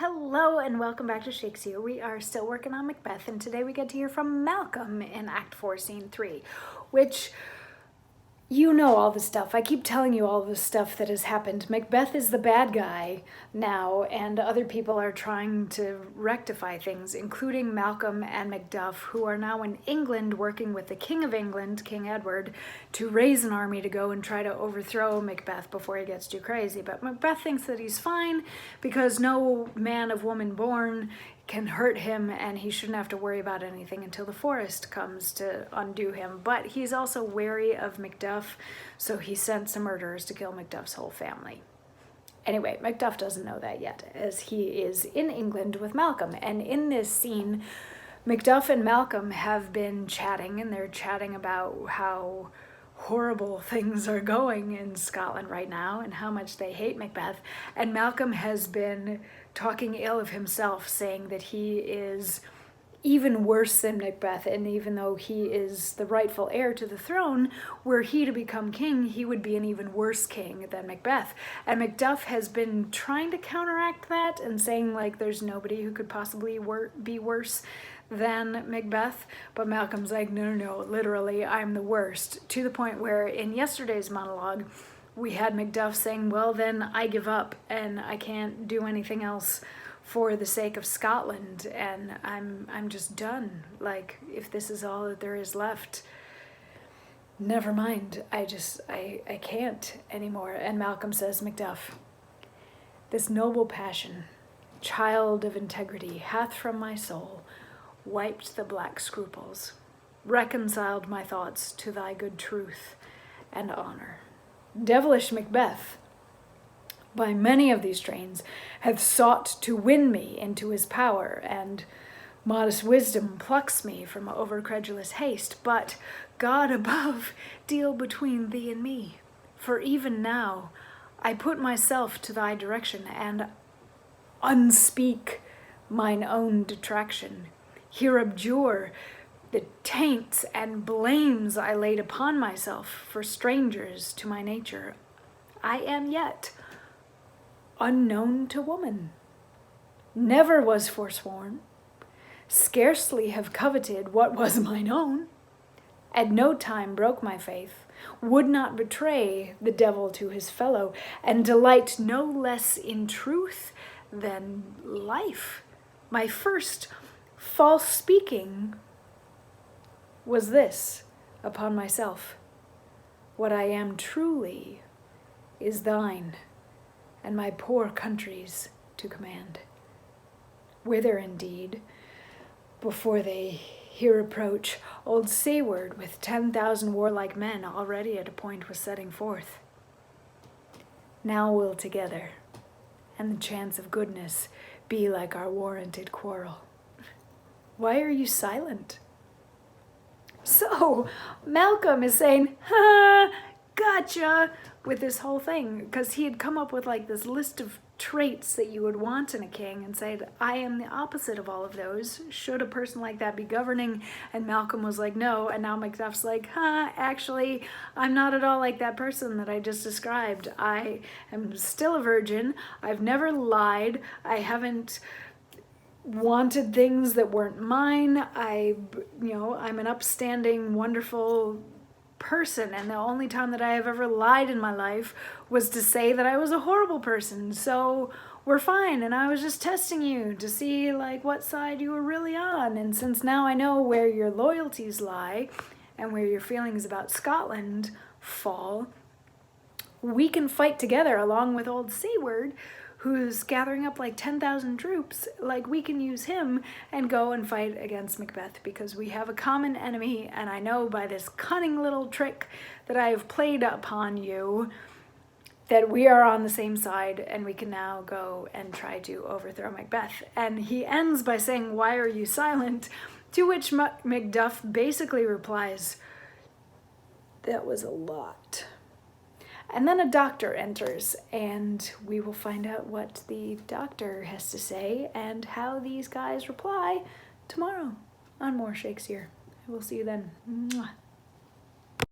Hello and welcome back to Shakesyear. We are still working on Macbeth, and today we get to hear from Malcolm in Act 4, Scene 3, which, you know all the stuff. I keep telling you all the stuff that has happened. Macbeth is the bad guy now, and other people are trying to rectify things, including Malcolm and Macduff, who are now in England working with the King of England, King Edward, to raise an army to go and try to overthrow Macbeth before he gets too crazy. But Macbeth thinks that he's fine because no man of woman born can hurt him, and he shouldn't have to worry about anything until the forest comes to undo him. But he's also wary of Macduff, so he sent some murderers to kill Macduff's whole family. Anyway, Macduff doesn't know that yet, as he is in England with Malcolm. And in this scene, Macduff and Malcolm have been chatting, and they're chatting about how horrible things are going in Scotland right now and how much they hate Macbeth. And Malcolm has been talking ill of himself, saying that he is even worse than Macbeth, and even though he is the rightful heir to the throne, were he to become king, he would be an even worse king than Macbeth. And Macduff has been trying to counteract that and saying, like, there's nobody who could possibly be worse than Macbeth, but Malcolm's like, no, literally, I'm the worst, to the point where in yesterday's monologue, we had Macduff saying, well, then I give up, and I can't do anything else for the sake of Scotland, and I'm just done. Like, if this is all that there is left, never mind. I can't anymore. And Malcolm says, Macduff, this noble passion, child of integrity, hath from my soul wiped the black scruples, reconciled my thoughts to thy good truth and honor. Devilish Macbeth, by many of these strains, hath sought to win me into his power, and modest wisdom plucks me from overcredulous haste. But God above deal between thee and me, for even now I put myself to thy direction, and unspeak mine own detraction. Here abjure the taints and blames I laid upon myself for strangers to my nature. I am yet unknown to woman, never was forsworn, scarcely have coveted what was mine own, at no time broke my faith, would not betray the devil to his fellow, and delight no less in truth than life. My first false speaking was this upon myself: what I am truly is thine, and my poor country's to command. Whither indeed, before they here approach, old Seaward with 10,000 warlike men already at a point was setting forth. Now we'll together, and the chance of goodness be like our warranted quarrel. Why are you silent? So Malcolm is saying, ha, gotcha, with this whole thing, because he had come up with like this list of traits that you would want in a king and said, I am the opposite of all of those. Should a person like that be governing? And Malcolm was like, no. And now Macduff's like, actually, I'm not at all like that person that I just described. I am still a virgin. I've never lied. I haven't wanted things that weren't mine. I'm an upstanding, wonderful person, and the only time that I have ever lied in my life was to say that I was a horrible person. So we're fine, and I was just testing you to see like what side you were really on. And since now I know where your loyalties lie and where your feelings about Scotland fall, we can fight together along with old Seaward, who's gathering up like 10,000 troops. Like, we can use him and go and fight against Macbeth, because we have a common enemy, and I know by this cunning little trick that I have played upon you that we are on the same side, and we can now go and try to overthrow Macbeth. And he ends by saying, why are you silent? To which Macduff basically replies, that was a lot. And then a doctor enters, and we will find out what the doctor has to say and how these guys reply tomorrow on more Shakesyear. We'll see you then. Mwah.